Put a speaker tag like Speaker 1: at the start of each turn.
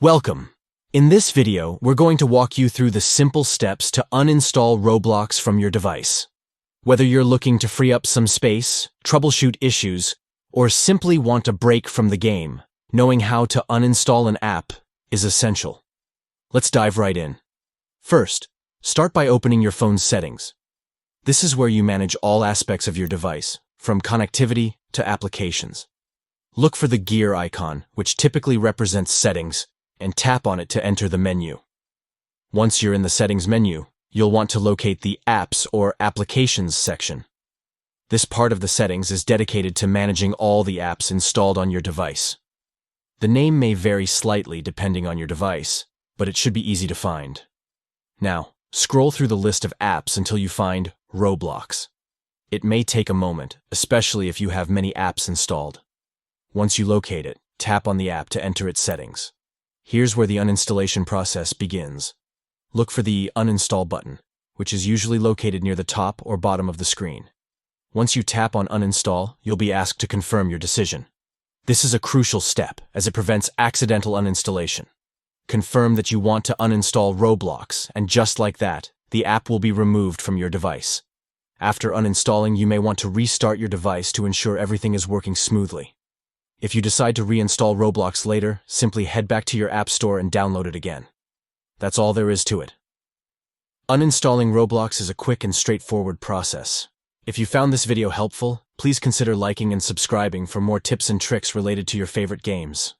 Speaker 1: Welcome! In this video, we're going to walk you through the simple steps to uninstall Roblox from your device. Whether you're looking to free up some space, troubleshoot issues, or simply want a break from the game, knowing how to uninstall an app is essential. Let's dive right in. First, start by opening your phone's settings. This is where you manage all aspects of your device, from connectivity to applications. Look for the gear icon, which typically represents settings, and tap on it to enter the menu. Once you're in the Settings menu, you'll want to locate the Apps or Applications section. This part of the settings is dedicated to managing all the apps installed on your device. The name may vary slightly depending on your device, but it should be easy to find. Now, scroll through the list of apps until you find Roblox. It may take a moment, especially if you have many apps installed. Once you locate it, tap on the app to enter its settings. Here's where the uninstallation process begins. Look for the Uninstall button, which is usually located near the top or bottom of the screen. Once you tap on Uninstall, you'll be asked to confirm your decision. This is a crucial step, as it prevents accidental uninstallation. Confirm that you want to uninstall Roblox, and just like that, the app will be removed from your device. After uninstalling, you may want to restart your device to ensure everything is working smoothly. If you decide to reinstall Roblox later, simply head back to your app store and download it again. That's all there is to it. Uninstalling Roblox is a quick and straightforward process. If you found this video helpful, please consider liking and subscribing for more tips and tricks related to your favorite games.